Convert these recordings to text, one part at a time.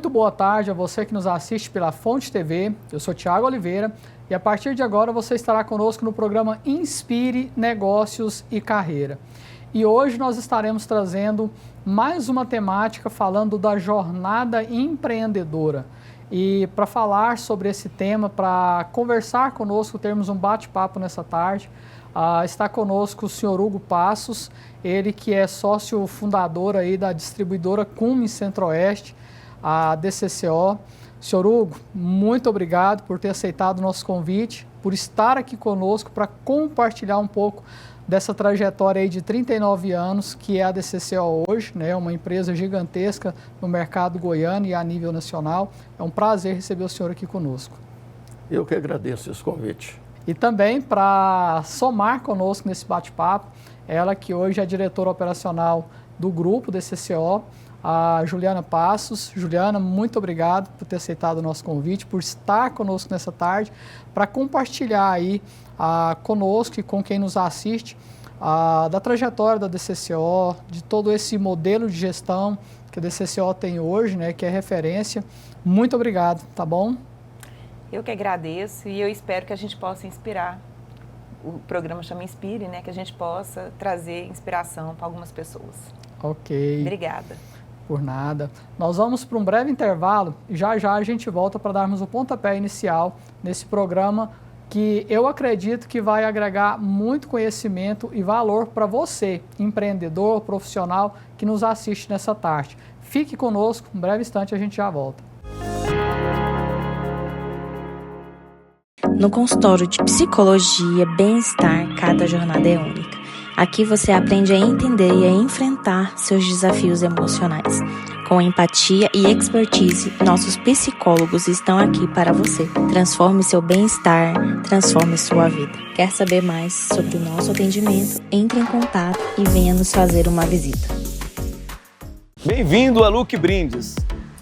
Muito boa tarde a você que nos assiste pela Fonte TV. Eu sou Thiago Oliveira e a partir de agora você estará conosco no programa Inspire Negócios e Carreira. E hoje nós estaremos trazendo mais uma temática falando da jornada empreendedora. E para falar sobre esse tema, para conversar conosco, termos um bate-papo nessa tarde, está conosco o senhor Hugo Passos, ele que é sócio fundador aí da distribuidora Cummins Centro-Oeste, a DCCO. Senhor Hugo, muito obrigado por ter aceitado o nosso convite, por estar aqui conosco para compartilhar um pouco dessa trajetória aí de 39 anos que é a DCCO hoje, né? Uma empresa gigantesca no mercado goiano e a nível nacional. É um prazer receber o senhor aqui conosco. Eu que agradeço esse convite. E também para somar conosco nesse bate-papo, ela que hoje é diretora operacional do grupo DCCO, a Juliana Passos. Juliana, muito obrigado por ter aceitado o nosso convite, por estar conosco nessa tarde, para compartilhar aí conosco e com quem nos assiste da trajetória da DCCO, de todo esse modelo de gestão que a DCCO tem hoje, né, que é referência. Muito obrigado, tá bom? Eu que agradeço e eu espero que a gente possa inspirar. O programa chama Inspire, né, que a gente possa trazer inspiração para algumas pessoas. Ok. Obrigada. Por nada. Nós vamos para um breve intervalo e já a gente volta para darmos o pontapé inicial nesse programa que eu acredito que vai agregar muito conhecimento e valor para você, empreendedor, profissional que nos assiste nessa tarde. Fique conosco, um breve instante a gente já volta. No consultório de psicologia, bem-estar, cada jornada é única. Aqui você aprende a entender e a enfrentar seus desafios emocionais. Com empatia e expertise, nossos psicólogos estão aqui para você. Transforme seu bem-estar, transforme sua vida. Quer saber mais sobre o nosso atendimento? Entre em contato e venha nos fazer uma visita. Bem-vindo a Look Brindes,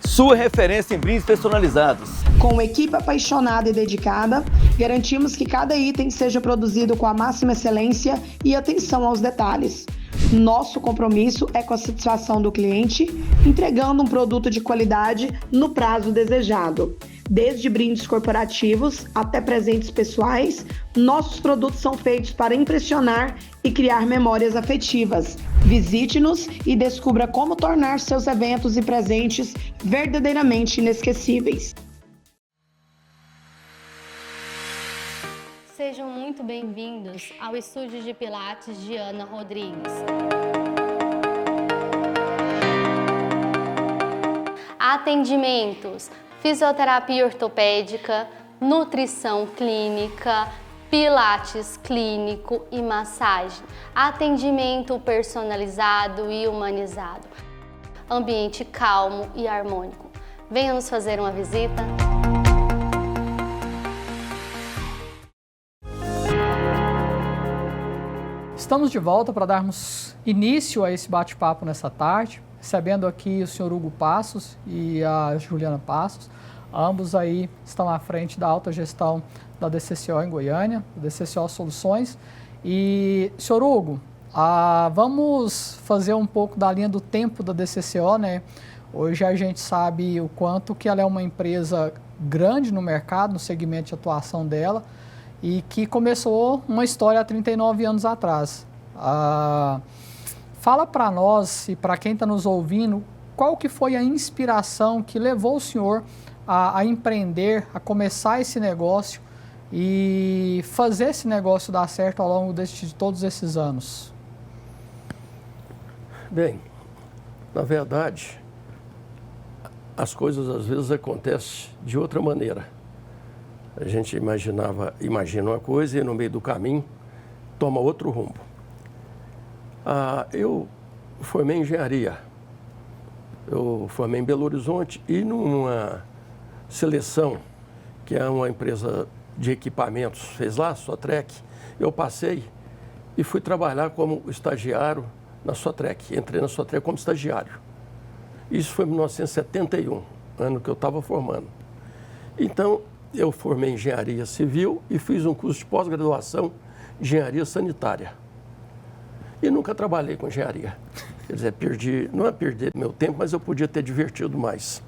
sua referência em brindes personalizados. Com uma equipe apaixonada e dedicada, garantimos que cada item seja produzido com a máxima excelência e atenção aos detalhes. Nosso compromisso é com a satisfação do cliente, entregando um produto de qualidade no prazo desejado. Desde brindes corporativos até presentes pessoais, nossos produtos são feitos para impressionar e criar memórias afetivas. Visite-nos e descubra como tornar seus eventos e presentes verdadeiramente inesquecíveis. Sejam muito bem-vindos ao estúdio de Pilates de Ana Rodrigues. Atendimentos: fisioterapia ortopédica, nutrição clínica, pilates clínico e massagem. Atendimento personalizado e humanizado. Ambiente calmo e harmônico. Venha nos fazer uma visita. Estamos de volta para darmos início a esse bate-papo nessa tarde, recebendo aqui o senhor Hugo Passos e a Juliana Passos. Ambos aí estão à frente da alta gestão da DCCO em Goiânia, da DCCO Soluções. E, senhor Hugo, vamos fazer um pouco da linha do tempo da DCCO, né? Hoje a gente sabe o quanto que ela é uma empresa grande no mercado, no segmento de atuação dela, e que começou uma história há 39 anos atrás. Fala para nós e para quem está nos ouvindo, qual que foi a inspiração que levou o senhor a empreender, a começar esse negócio e fazer esse negócio dar certo ao longo de todos esses anos? Bem, na verdade, as coisas às vezes acontecem de outra maneira. A gente imagina uma coisa e no meio do caminho toma outro rumo. Eu formei em engenharia. Eu formei em Belo Horizonte e numa seleção, que é uma empresa de equipamentos, fez lá, Sotrec, eu passei e fui trabalhar como estagiário na Sotrec. Entrei na Sotrec como estagiário. Isso foi em 1971, ano que eu estava formando. Então, eu formei em engenharia civil e fiz um curso de pós-graduação em engenharia sanitária. E nunca trabalhei com engenharia. Quer dizer, não é perder meu tempo, mas eu podia ter divertido mais.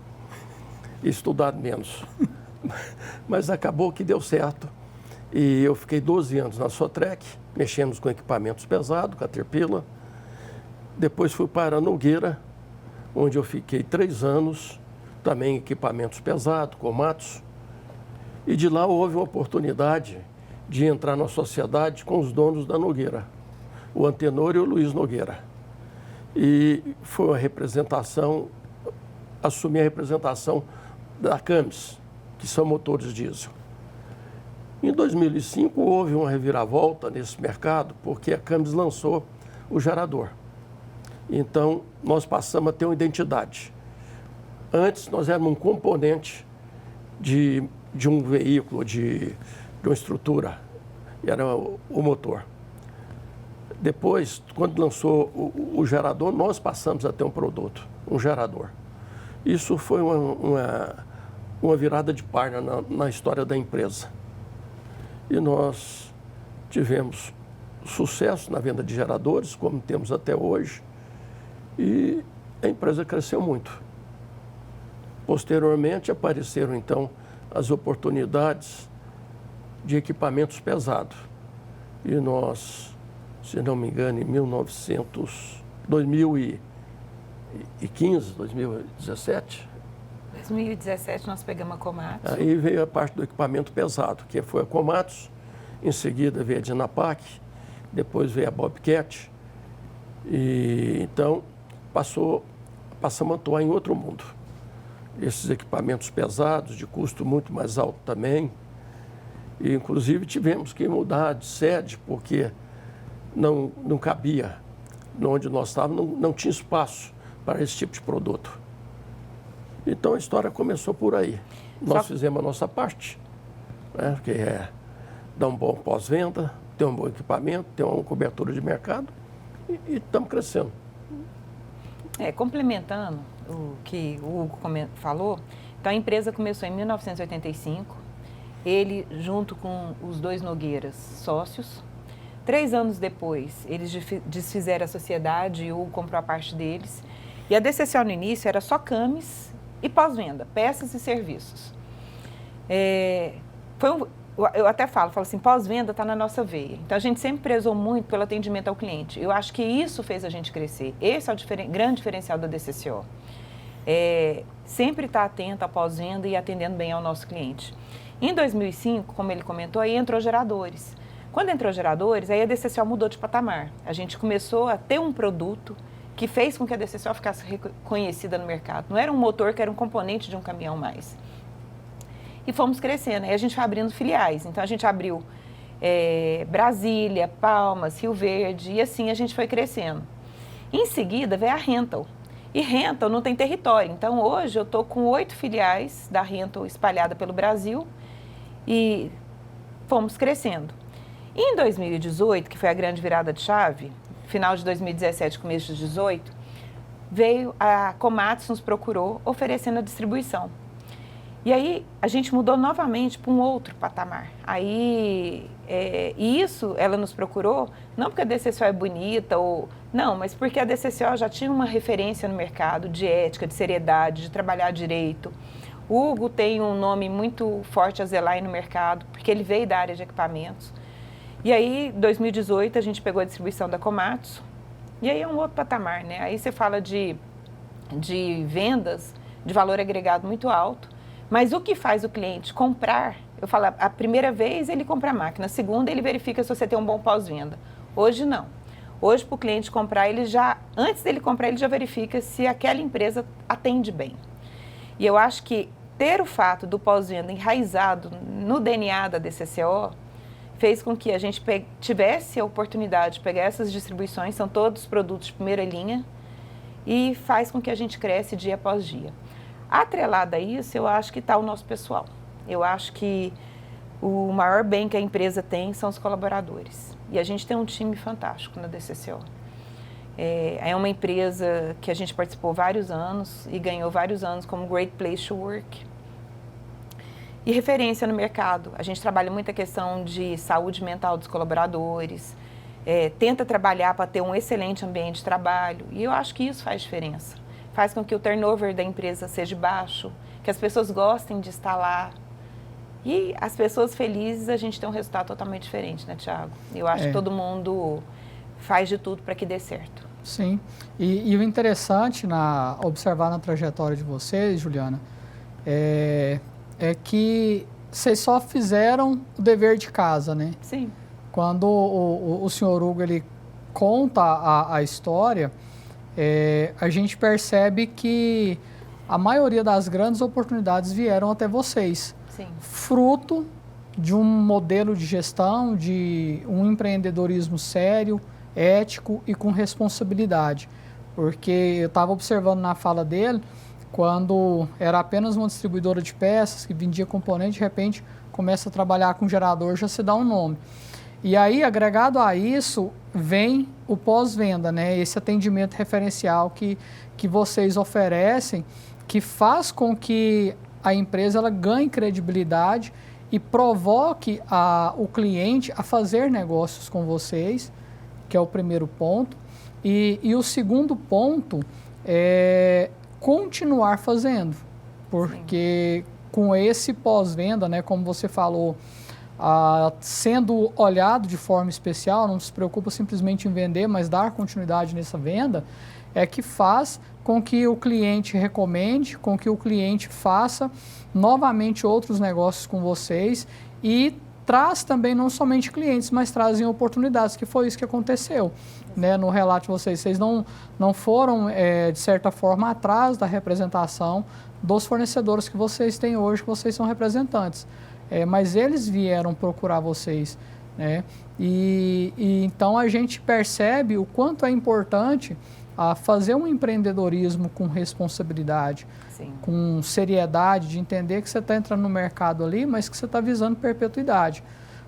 e estudado menos. Mas acabou que deu certo. E eu fiquei 12 anos na Sotrec, mexendo com equipamentos pesados, Caterpillar. Depois fui para a Nogueira, onde eu fiquei 3 anos, também equipamentos pesados, Komatsu. E de lá houve uma oportunidade de entrar na sociedade com os donos da Nogueira, o Antenor e o Luiz Nogueira. E foi uma representação, assumi a representação da Camis, que são motores diesel. Em 2005 houve uma reviravolta nesse mercado, porque a Camis lançou o gerador. Então, nós passamos a ter uma identidade. Antes, nós éramos um componente de um veículo, de uma estrutura, era o motor. Depois, quando lançou o gerador, nós passamos a ter um produto, um gerador. Isso foi uma virada de página na história da empresa. E nós tivemos sucesso na venda de geradores, como temos até hoje, e a empresa cresceu muito. Posteriormente, apareceram, então, as oportunidades de equipamentos pesados. E nós, se não me engano, em 2015, 2017... 2017 nós pegamos a Komatsu. Aí veio a parte do equipamento pesado, que foi a Komatsu, em seguida veio a Dinapac, depois veio a Bobcat. E então passamos a atuar em outro mundo. Esses equipamentos pesados, de custo muito mais alto também. E, inclusive, tivemos que mudar de sede, porque não cabia. Onde nós estávamos, não tinha espaço para esse tipo de produto. Então, a história começou por aí. Nós fizemos a nossa parte, né, que é dar um bom pós-venda, ter um bom equipamento, ter uma cobertura de mercado e estamos crescendo. Complementando o que o Hugo falou, então a empresa começou em 1985, ele junto com os 2 Nogueiras sócios. 3 anos depois, eles desfizeram a sociedade e o Hugo comprou a parte deles. E a DCCO no início era só Camis e pós-venda, peças e serviços. Eu até falo assim, pós-venda está na nossa veia. Então, a gente sempre prezou muito pelo atendimento ao cliente. Eu acho que isso fez a gente crescer. Esse é o grande diferencial da DCCO. Sempre estar atento à pós-venda e atendendo bem ao nosso cliente. Em 2005, como ele comentou, aí entrou geradores. Quando entrou geradores, aí a DCCO mudou de patamar. A gente começou a ter um produto que fez com que a DCCO ficasse reconhecida no mercado. Não era um motor, que era um componente de um caminhão mais. E fomos crescendo, aí a gente foi abrindo filiais. Então, a gente abriu Brasília, Palmas, Rio Verde, e assim a gente foi crescendo. Em seguida, veio a Rental. E Rental não tem território. Então, hoje, eu estou com 8 filiais da Rental espalhada pelo Brasil e fomos crescendo. E em 2018, que foi a grande virada de chave, final de 2017, começo de 2018, veio a Komatsu, nos procurou oferecendo a distribuição. E aí a gente mudou novamente para um outro patamar. Aí, isso ela nos procurou, não porque a DCCO é bonita, não, mas porque a DCCO já tinha uma referência no mercado de ética, de seriedade, de trabalhar direito. O Hugo tem um nome muito forte a zelar aí no mercado, porque ele veio da área de equipamentos. E aí, em 2018, a gente pegou a distribuição da Komatsu, e aí é um outro patamar, né? Aí você fala de vendas de valor agregado muito alto, mas o que faz o cliente comprar, eu falo, a primeira vez ele compra a máquina, a segunda ele verifica se você tem um bom pós-venda. Hoje não. Hoje, para o cliente comprar, antes dele comprar, ele já verifica se aquela empresa atende bem. E eu acho que ter o fato do pós-venda enraizado no DNA da DCCO fez com que a gente tivesse a oportunidade de pegar essas distribuições, são todos produtos de primeira linha, e faz com que a gente cresce dia após dia. Atrelado a isso, eu acho que está o nosso pessoal. Eu acho que o maior bem que a empresa tem são os colaboradores. E a gente tem um time fantástico na DCCO. É uma empresa que a gente participou vários anos e ganhou vários anos como Great Place to Work. E referência no mercado. A gente trabalha muito a questão de saúde mental dos colaboradores, tenta trabalhar para ter um excelente ambiente de trabalho. E eu acho que isso faz diferença. Faz com que o turnover da empresa seja baixo, que que as pessoas gostem de estar lá. E as pessoas felizes, a gente tem um resultado totalmente diferente, né, Thiago? Eu acho que todo mundo faz de tudo para que dê certo. Sim. E o interessante observar na trajetória de vocês, Juliana, é que vocês só fizeram o dever de casa, né? Sim. Quando o senhor Hugo ele conta a história, a gente percebe que a maioria das grandes oportunidades vieram até vocês. Sim. Fruto de um modelo de gestão, de um empreendedorismo sério, ético e com responsabilidade. Porque eu estava observando na fala dele, quando era apenas uma distribuidora de peças que vendia componente, de repente começa a trabalhar com gerador, já se dá um nome. E aí, agregado a isso, vem o pós-venda, né? Esse atendimento referencial que vocês oferecem, que faz com que a empresa ela ganhe credibilidade e provoque o cliente a fazer negócios com vocês, que é o primeiro ponto. E o segundo ponto é continuar fazendo, porque com esse pós-venda, né, como você falou, sendo olhado de forma especial, não se preocupa simplesmente em vender, mas dar continuidade nessa venda, é que faz com que o cliente recomende, com que o cliente faça novamente outros negócios com vocês e traz também não somente clientes, mas trazem oportunidades, que foi isso que aconteceu. Né, no relato de vocês, vocês não foram, de certa forma, atrás da representação dos fornecedores que vocês têm hoje, que vocês são representantes. Mas eles vieram procurar vocês. Né? E então a gente percebe o quanto é importante fazer um empreendedorismo com responsabilidade, Sim. com seriedade, de entender que você está entrando no mercado ali, mas que você está visando perpetuidade.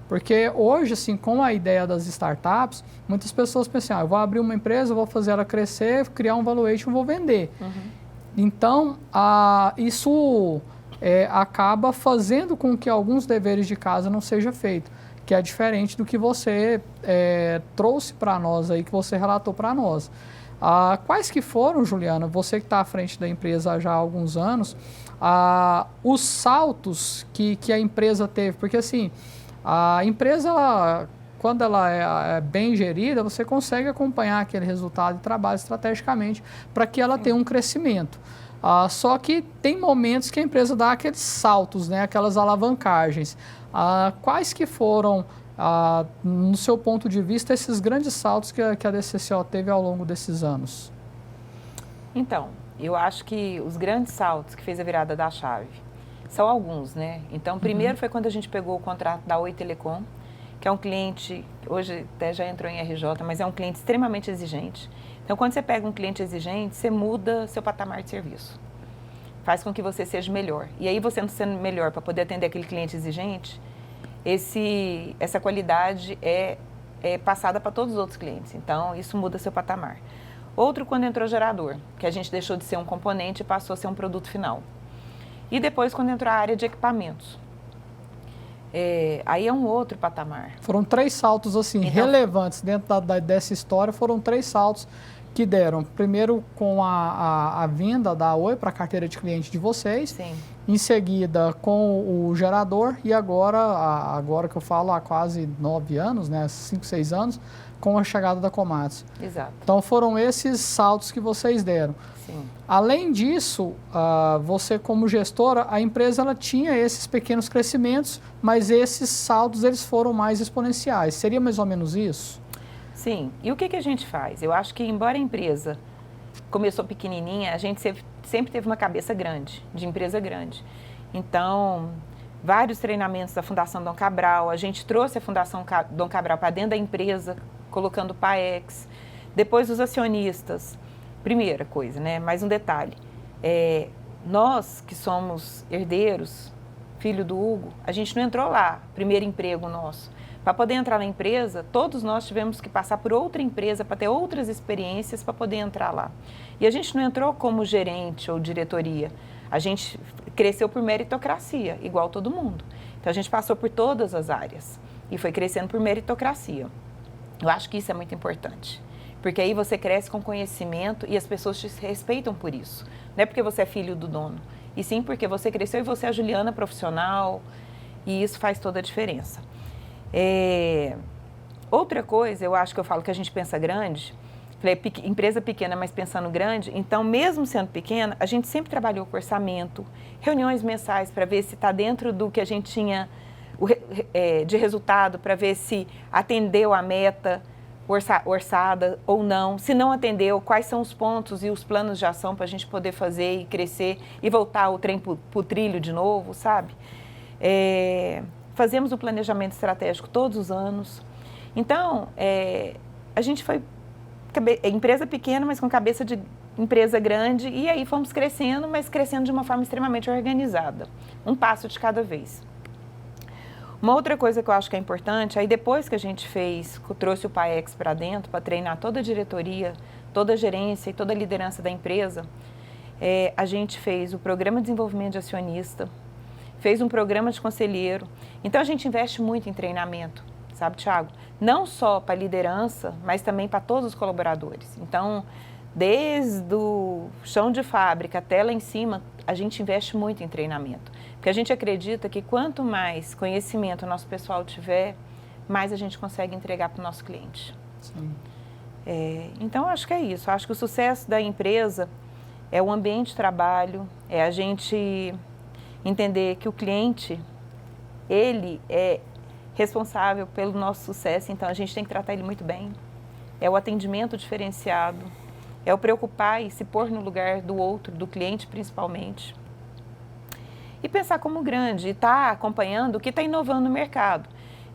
Porque hoje, assim, com a ideia das startups, muitas pessoas pensam, eu vou abrir uma empresa, vou fazer ela crescer, criar um valuation, vou vender. Uhum. Então, isso acaba fazendo com que alguns deveres de casa não sejam feitos, que é diferente do que você trouxe para nós aí, que você relatou para nós. Quais que foram, Juliana, você que está à frente da empresa já há alguns anos, os saltos que a empresa teve? Porque, assim, a empresa, quando ela é bem gerida, você consegue acompanhar aquele resultado e trabalha estrategicamente para que ela tenha um crescimento. Só que tem momentos que a empresa dá aqueles saltos, né, aquelas alavancagens. Quais que foram, no seu ponto de vista, esses grandes saltos que a DCCO teve ao longo desses anos? Então, eu acho que os grandes saltos que fez a virada da chave são alguns, né? Então, primeiro foi quando a gente pegou o contrato da Oi Telecom, que é um cliente, hoje até já entrou em RJ, mas é um cliente extremamente exigente. Então, quando você pega um cliente exigente, você muda seu patamar de serviço. Faz com que você seja melhor. E aí, você não sendo melhor para poder atender aquele cliente exigente, essa qualidade é passada para todos os outros clientes. Então, isso muda seu patamar. Outro, quando entrou o gerador, que a gente deixou de ser um componente e passou a ser um produto final. E depois, quando entrou a área de equipamentos. Aí é um outro patamar. Foram 3 saltos, assim, então, relevantes dentro dessa história, foram 3 saltos que deram. Primeiro, com a vinda da Oi para a carteira de cliente de vocês. Sim. Em seguida, com o gerador. E agora que eu falo, há quase 9 anos, né, 5, 6 anos, com a chegada da Komatsu. Exato. Então, foram esses saltos que vocês deram. Sim. Além disso, você como gestora, a empresa ela tinha esses pequenos crescimentos, mas esses saltos eles foram mais exponenciais. Seria mais ou menos isso? Sim. E o que a gente faz? Eu acho que, embora a empresa começou pequenininha, a gente sempre teve uma cabeça grande, de empresa grande. Então, vários treinamentos da Fundação Dom Cabral, a gente trouxe a Fundação Dom Cabral para dentro da empresa, colocando o PAEX. Depois, os acionistas. Primeira coisa, né? Mais um detalhe. Nós que somos herdeiros, filho do Hugo, a gente não entrou lá, primeiro emprego nosso. Para poder entrar na empresa, todos nós tivemos que passar por outra empresa para ter outras experiências para poder entrar lá. E a gente não entrou como gerente ou diretoria. A gente cresceu por meritocracia, igual todo mundo. Então, a gente passou por todas as áreas e foi crescendo por meritocracia. Eu acho que isso é muito importante. Porque aí você cresce com conhecimento e as pessoas te respeitam por isso. Não é porque você é filho do dono, e sim porque você cresceu e você é a Juliana profissional, e isso faz toda a diferença. Outra coisa, eu acho que eu falo que a gente pensa grande, empresa pequena, mas pensando grande, então mesmo sendo pequena, a gente sempre trabalhou com orçamento, reuniões mensais para ver se está dentro do que a gente tinha de resultado, para ver se atendeu a meta orçada ou não, se não atendeu, quais são os pontos e os planos de ação para a gente poder fazer e crescer e voltar o trem para o trilho de novo, sabe? Fazemos o planejamento estratégico todos os anos. Então, a gente foi empresa pequena, mas com cabeça de empresa grande, e aí fomos crescendo, mas crescendo de uma forma extremamente organizada, um passo de cada vez. Uma outra coisa que eu acho que é importante, aí depois que a gente trouxe o PAEX para dentro, para treinar toda a diretoria, toda a gerência e toda a liderança da empresa, a gente fez o programa de desenvolvimento de acionista, fez um programa de conselheiro, então a gente investe muito em treinamento, sabe, Thiago? Não só para a liderança, mas também para todos os colaboradores. Então, desde o chão de fábrica até lá em cima, a gente investe muito em treinamento. Porque a gente acredita que quanto mais conhecimento o nosso pessoal tiver, mais a gente consegue entregar para o nosso cliente. Sim. Então, acho que é isso. Acho que o sucesso da empresa é o ambiente de trabalho, é a gente entender que o cliente, ele é responsável pelo nosso sucesso, então a gente tem que tratar ele muito bem. É o atendimento diferenciado, é o preocupar e se pôr no lugar do outro, do cliente principalmente. E pensar como grande, e estar acompanhando o que está inovando no mercado.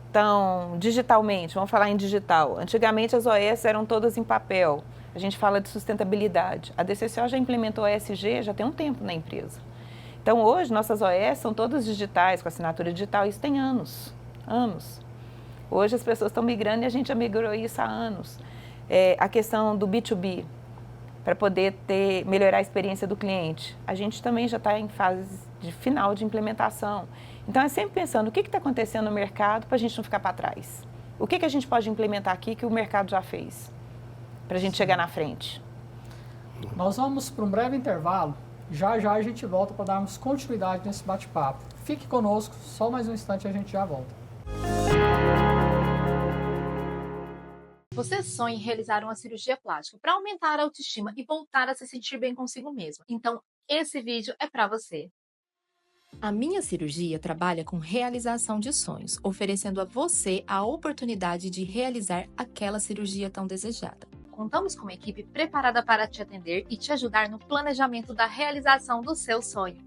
Então, digitalmente, vamos falar em digital. Antigamente as OS eram todas em papel, a gente fala de sustentabilidade. A DCCO já implementou a ESG já tem um tempo na empresa. Então, hoje, nossas OS são todas digitais, com assinatura digital, isso tem anos. Hoje as pessoas estão migrando e a gente já migrou isso há anos. A questão do B2B, para poder melhorar a experiência do cliente, a gente também já está em fase de final de implementação. Então é sempre pensando o que está acontecendo no mercado para a gente não ficar para trás. O que a gente pode implementar aqui que o mercado já fez, para a gente chegar na frente. Nós vamos para um breve intervalo. Já já a gente volta para darmos continuidade nesse bate-papo. Fique conosco, só mais um instante e a gente já volta. Você sonha em realizar uma cirurgia plástica para aumentar a autoestima e voltar a se sentir bem consigo mesmo. Então, esse vídeo é para você. A Minha Cirurgia trabalha com realização de sonhos, oferecendo a você a oportunidade de realizar aquela cirurgia tão desejada. Contamos com uma equipe preparada para te atender e te ajudar no planejamento da realização do seu sonho.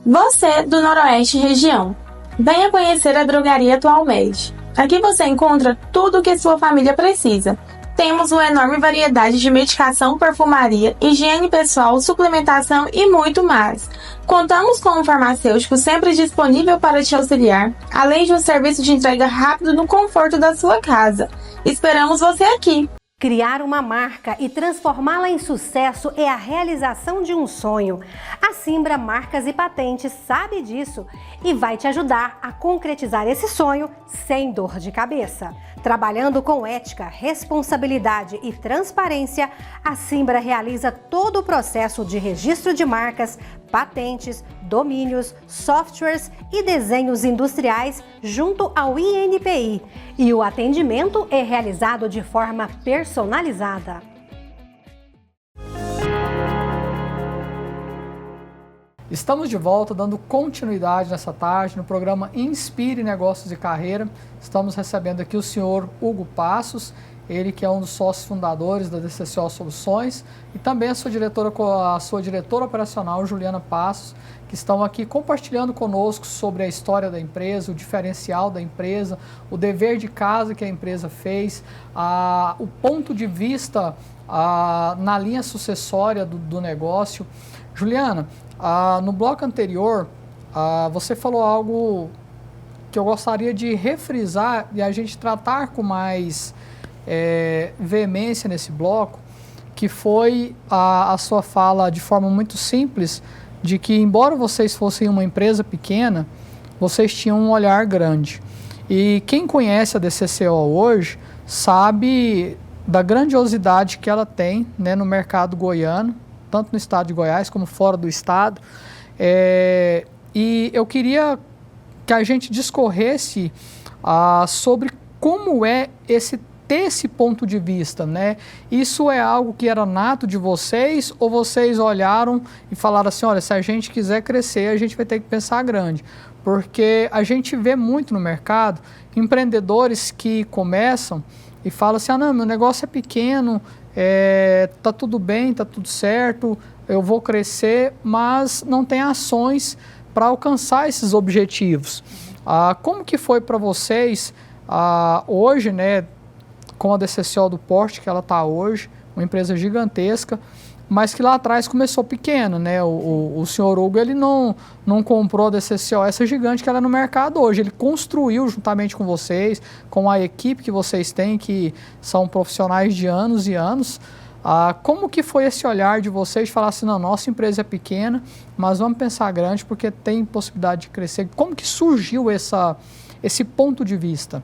Você do Noroeste região, venha conhecer a Drogaria Atualmente. Aqui você encontra tudo o que sua família precisa. Temos uma enorme variedade de medicação, perfumaria, higiene pessoal, suplementação e muito mais. Contamos com um farmacêutico sempre disponível para te auxiliar, além de um serviço de entrega rápido no conforto da sua casa. Esperamos você aqui! Criar uma marca e transformá-la em sucesso é a realização de um sonho. A Simbra Marcas e Patentes sabe disso e vai te ajudar a concretizar esse sonho sem dor de cabeça. Trabalhando com ética, responsabilidade e transparência, a Simbra realiza todo o processo de registro de marcas, patentes, domínios, softwares e desenhos industriais junto ao INPI. E o atendimento é realizado de forma personalizada. Estamos de volta, dando continuidade nessa tarde no programa Inspire Negócios e Carreira. Estamos recebendo aqui o senhor Hugo Passos, ele que é um dos sócios fundadores da DCCO Soluções, e também a sua diretora operacional, Juliana Passos, que estão aqui compartilhando conosco sobre a história da empresa, o diferencial da empresa, o dever de casa que a empresa fez, o ponto de vista na linha sucessória do negócio. Juliana, no bloco anterior, você falou algo que eu gostaria de refrisar e a gente tratar com mais veemência nesse bloco, que foi a sua fala de forma muito simples, de que embora vocês fossem uma empresa pequena, vocês tinham um olhar grande. E quem conhece a DCCO hoje sabe da grandiosidade que ela tem, né, no mercado goiano, tanto no estado de Goiás como fora do estado. E eu queria que a gente discorresse sobre como é ter esse ponto de vista, né? Isso é algo que era nato de vocês ou vocês olharam e falaram assim, olha, se a gente quiser crescer, a gente vai ter que pensar grande? Porque a gente vê muito no mercado empreendedores que começam e falam assim, não, meu negócio é pequeno, tá tudo bem, tá tudo certo, eu vou crescer, mas não tem ações para alcançar esses objetivos. Como que foi para vocês hoje, né, com a DCCO do porte que ela está hoje, uma empresa gigantesca, mas que lá atrás começou pequena, né? O senhor Hugo, ele não comprou a DCCO, essa gigante que ela é no mercado hoje, ele construiu juntamente com vocês, com a equipe que vocês têm, que são profissionais de anos e anos. Como que foi esse olhar de vocês de falar assim, não, nossa empresa é pequena, mas vamos pensar grande porque tem possibilidade de crescer? Como que surgiu esse ponto de vista?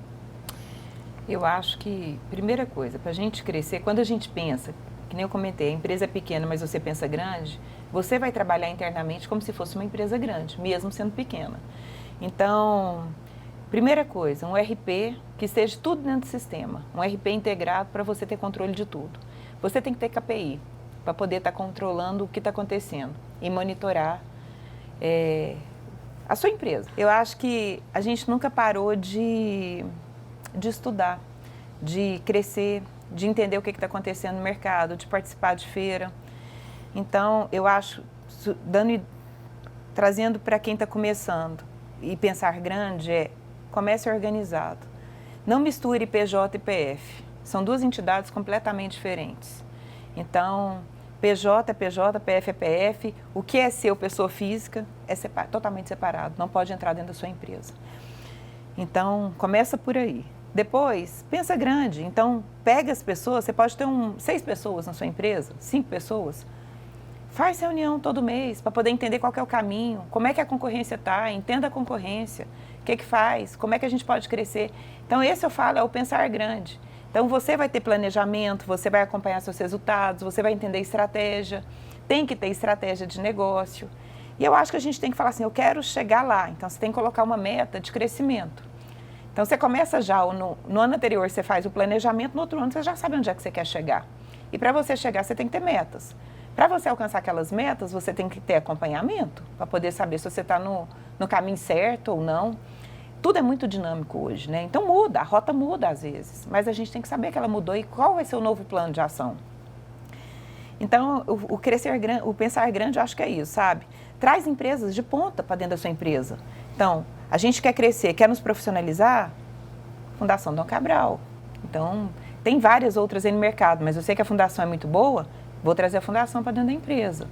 Eu acho que, primeira coisa, para a gente crescer, quando a gente pensa, que nem eu comentei, a empresa é pequena, mas você pensa grande, você vai trabalhar internamente como se fosse uma empresa grande, mesmo sendo pequena. Então, primeira coisa, um RP que esteja tudo dentro do sistema, um RP integrado para você ter controle de tudo. Você tem que ter KPI para poder estar controlando o que está acontecendo e monitorar a sua empresa. Eu acho que a gente nunca parou de estudar, de crescer, de entender o que está acontecendo no mercado, de participar de feira. Então, eu acho, trazendo para quem está começando e pensar grande, comece organizado. Não misture PJ e PF. São duas entidades completamente diferentes. Então, PJ é PJ, PF é PF. O que é seu, pessoa física, é totalmente separado. Não pode entrar dentro da sua empresa. Então, começa por aí. Depois, pensa grande. Então, pega as pessoas, você pode ter 6 pessoas na sua empresa, 5 pessoas. Faz reunião todo mês para poder entender qual que é o caminho, como é que a concorrência está, entenda a concorrência, o que faz, como é que a gente pode crescer. Então, esse eu falo, é o pensar grande. Então, você vai ter planejamento, você vai acompanhar seus resultados, você vai entender estratégia, tem que ter estratégia de negócio. E eu acho que a gente tem que falar assim, eu quero chegar lá. Então, você tem que colocar uma meta de crescimento. Então, você começa já, no ano anterior você faz o planejamento, no outro ano você já sabe onde é que você quer chegar. E para você chegar, você tem que ter metas. Para você alcançar aquelas metas, você tem que ter acompanhamento, para poder saber se você está no caminho certo ou não. Tudo é muito dinâmico hoje, né? Então muda, a rota muda às vezes, mas a gente tem que saber que ela mudou e qual vai ser o novo plano de ação. Então, o pensar grande, eu acho que é isso, sabe? Traz empresas de ponta para dentro da sua empresa. Então, a gente quer crescer, quer nos profissionalizar? Fundação Dom Cabral. Então, tem várias outras aí no mercado, mas eu sei que a fundação é muito boa, vou trazer a fundação para dentro da empresa.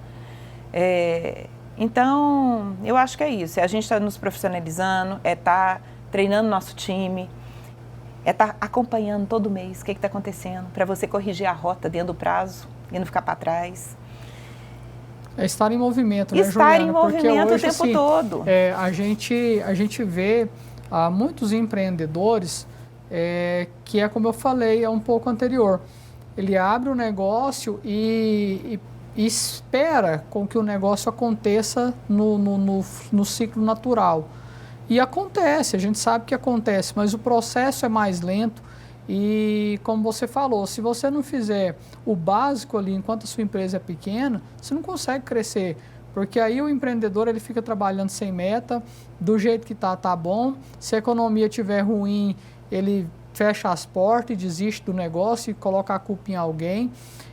Então, eu acho que é isso. A gente está nos profissionalizando, tá treinando nosso time, tá acompanhando todo mês o que está acontecendo, para você corrigir a rota dentro do prazo e não ficar para trás. É estar em movimento, né, Juliana? Estar em movimento hoje, o tempo todo. A gente vê muitos empreendedores que é como eu falei, é um pouco anterior. Ele abre o negócio e espera com que o negócio aconteça no ciclo natural. E acontece, a gente sabe que acontece, mas o processo é mais lento. E como você falou, se você não fizer o básico ali enquanto a sua empresa é pequena, você não consegue crescer, porque aí o empreendedor ele fica trabalhando sem meta, do jeito que tá bom. Se a economia estiver ruim, ele fecha as portas e desiste do negócio e coloca a culpa em alguém.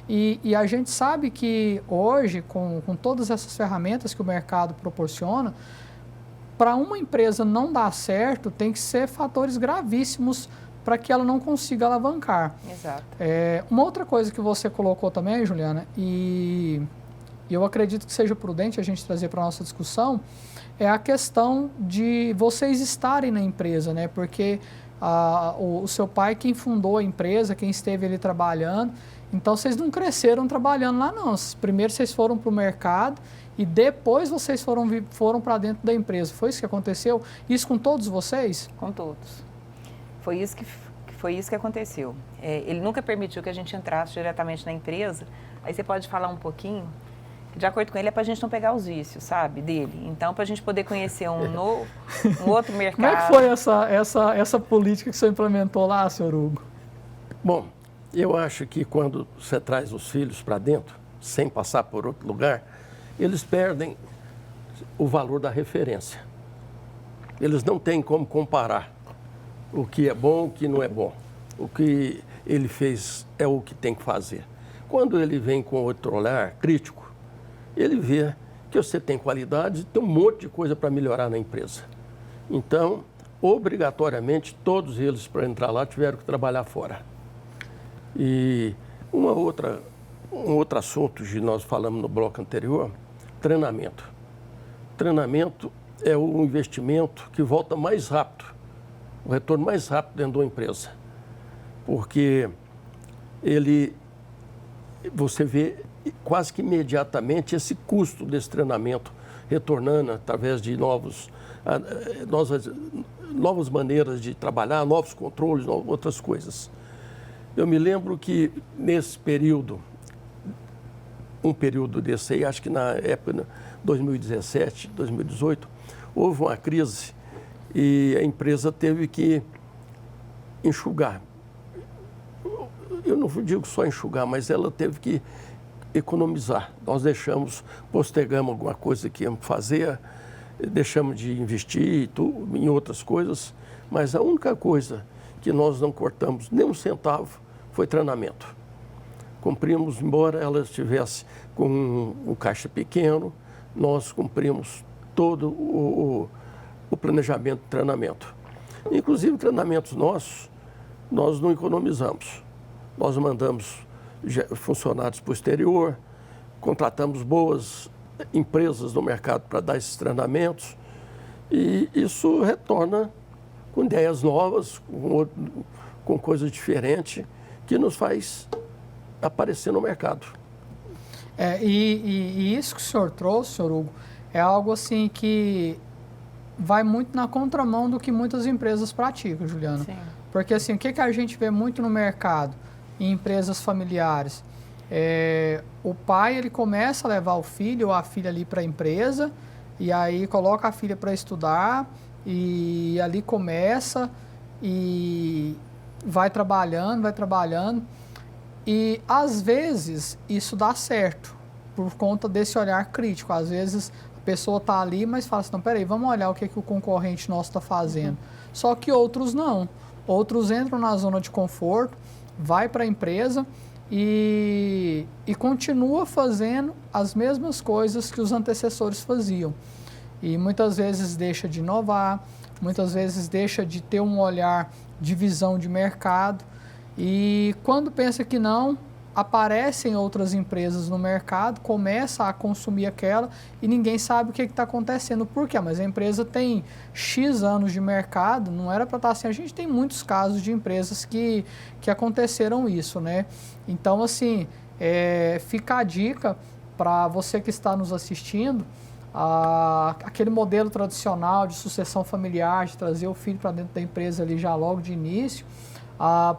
E a gente sabe que hoje, com todas essas ferramentas que o mercado proporciona, para uma empresa não dar certo, tem que ser fatores gravíssimos para que ela não consiga alavancar. Exato. Uma outra coisa que você colocou também, Juliana, e eu acredito que seja prudente a gente trazer para a nossa discussão, é a questão de vocês estarem na empresa, né? Porque o seu pai, quem fundou a empresa, quem esteve ali trabalhando, então vocês não cresceram trabalhando lá não. Primeiro vocês foram para o mercado e depois vocês foram para dentro da empresa. Foi isso que aconteceu? Isso com todos vocês? Com todos. Foi isso que aconteceu. Ele nunca permitiu que a gente entrasse diretamente na empresa. Aí você pode falar um pouquinho de acordo com ele, é para a gente não pegar os vícios, sabe, dele. Então, para a gente poder conhecer um outro mercado. Como é que foi essa política que você implementou lá, senhor Hugo? Bom, eu acho que quando você traz os filhos para dentro, sem passar por outro lugar, eles perdem o valor da referência. Eles não têm como comparar o que é bom, o que não é bom. O que ele fez é o que tem que fazer. Quando ele vem com outro olhar crítico, ele vê que você tem qualidade e tem um monte de coisa para melhorar na empresa. Então, obrigatoriamente, todos eles, para entrar lá, tiveram que trabalhar fora. E um outro assunto que nós falamos no bloco anterior, treinamento. Treinamento é o investimento que volta mais rápido, o retorno mais rápido dentro de uma empresa. Porque você vê quase que imediatamente esse custo desse treinamento retornando através de novas maneiras de trabalhar, novos controles, outras coisas. Eu me lembro que nesse período, um período desse aí, acho que na época 2017, 2018, houve uma crise e a empresa teve que enxugar. Eu não digo só enxugar, mas ela teve que economizar. Nós postergamos alguma coisa que íamos fazer, deixamos de investir em outras coisas, mas a única coisa que nós não cortamos nem um centavo foi treinamento. Cumprimos, embora ela estivesse com um caixa pequeno, nós cumprimos todo o planejamento de treinamento. Inclusive, treinamentos nossos, nós não economizamos. Nós mandamos funcionários para o exterior, contratamos boas empresas no mercado para dar esses treinamentos e isso retorna com ideias novas, com coisas diferentes, que nos faz aparecer no mercado. E isso que o senhor trouxe, senhor Hugo, é algo assim que vai muito na contramão do que muitas empresas praticam, Juliana. Sim. Porque assim, o que a gente vê muito no mercado, em empresas familiares? O pai, ele começa a levar o filho ou a filha ali para a empresa, e aí coloca a filha para estudar, e ali começa, e vai trabalhando, e às vezes isso dá certo, por conta desse olhar crítico. Às vezes a pessoa está ali, mas fala assim, não, peraí, vamos olhar o que o concorrente nosso está fazendo. Só que outros não. Outros entram na zona de conforto, vai para a empresa e continua fazendo as mesmas coisas que os antecessores faziam. E muitas vezes deixa de inovar, muitas vezes deixa de ter um olhar de visão de mercado. E quando pensa que não, aparecem outras empresas no mercado, começa a consumir aquela e ninguém sabe o que está acontecendo. Por quê? Mas a empresa tem X anos de mercado, não era para estar assim. A gente tem muitos casos de empresas que aconteceram isso, né? Então, assim, fica a dica para você que está nos assistindo, aquele modelo tradicional de sucessão familiar, de trazer o filho para dentro da empresa ali já logo de início,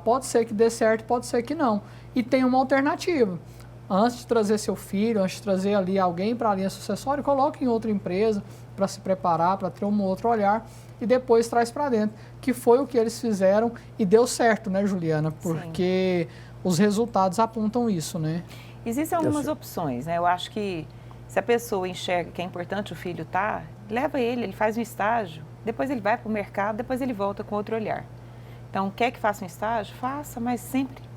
pode ser que dê certo, pode ser que não. E tem uma alternativa. Antes de trazer seu filho, antes de trazer ali alguém para a linha sucessória, coloque em outra empresa para se preparar, para ter um outro olhar e depois traz para dentro. Que foi o que eles fizeram e deu certo, né, Juliana? Porque os resultados apontam isso, né? Existem algumas opções, né? Eu acho que se a pessoa enxerga que é importante o filho estar, leva ele faz um estágio, depois ele vai para o mercado, depois ele volta com outro olhar. Então, quer que faça um estágio? Faça, mas sempre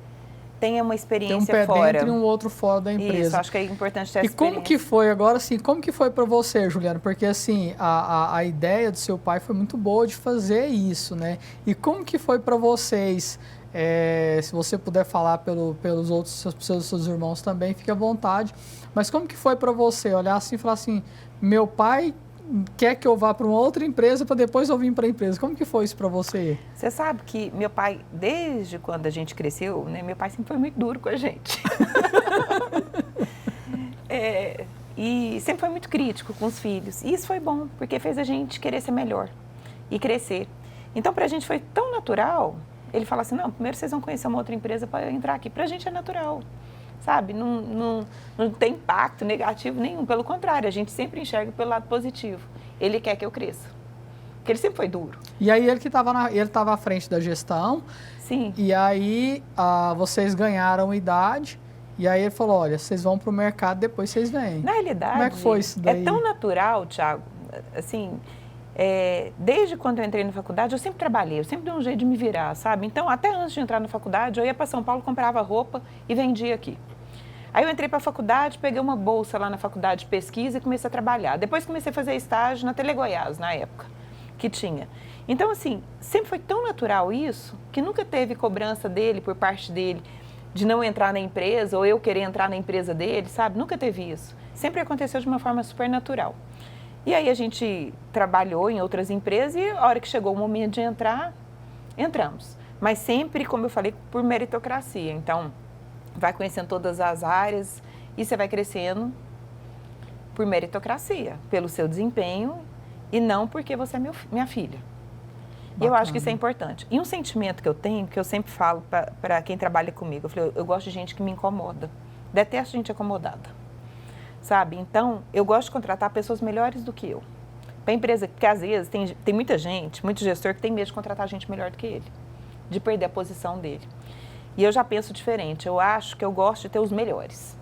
tenha uma experiência fora. Tem um pé dentro e um outro fora da empresa. Isso, acho que é importante ter essa experiência. E como que foi, agora assim, como que foi para você, Juliana? Porque assim, a ideia do seu pai foi muito boa de fazer isso, né? E como que foi para vocês? Se você puder falar pelos outros, pelos seus irmãos também, fique à vontade. Mas como que foi para você olhar assim e falar assim, meu pai quer que eu vá para uma outra empresa para depois eu vir para a empresa? Como que foi isso para você? Você sabe que meu pai, desde quando a gente cresceu, né, meu pai sempre foi muito duro com a gente. E sempre foi muito crítico com os filhos. E isso foi bom, porque fez a gente querer ser melhor e crescer. Então, para a gente foi tão natural. Ele fala assim, não, primeiro vocês vão conhecer uma outra empresa para eu entrar aqui. Para a gente é natural, sabe? Não tem impacto negativo nenhum, pelo contrário, a gente sempre enxerga pelo lado positivo. Ele quer que eu cresça, porque ele sempre foi duro. E aí ele estava à frente da gestão. Sim. E aí vocês ganharam idade. E aí ele falou, olha, vocês vão para o mercado, depois vocês vêm. Na realidade, como é que foi isso daí? É tão natural, Thiago, assim, desde quando eu entrei na faculdade, eu sempre trabalhei, eu sempre dei um jeito de me virar, sabe? Então, até antes de entrar na faculdade, eu ia para São Paulo, comprava roupa e vendia aqui. Aí eu entrei para a faculdade, peguei uma bolsa lá na faculdade de pesquisa e comecei a trabalhar. Depois comecei a fazer estágio na Telegoiás, na época, que tinha. Então, assim, sempre foi tão natural isso, que nunca teve cobrança dele, por parte dele, de não entrar na empresa, ou eu querer entrar na empresa dele, sabe? Nunca teve isso. Sempre aconteceu de uma forma super natural. E aí a gente trabalhou em outras empresas e a hora que chegou o momento de entrar, entramos. Mas sempre, como eu falei, por meritocracia. Então, vai conhecendo todas as áreas e você vai crescendo por meritocracia, pelo seu desempenho e não porque você é minha filha. E eu acho que isso é importante. E um sentimento que eu tenho, que eu sempre falo para quem trabalha comigo, eu gosto de gente que me incomoda. Detesto gente acomodada, sabe? Então, eu gosto de contratar pessoas melhores do que eu. Para a empresa, porque às vezes tem muita gente, muito gestor que tem medo de contratar gente melhor do que ele, de perder a posição dele. E eu já penso diferente, eu acho que eu gosto de ter os melhores.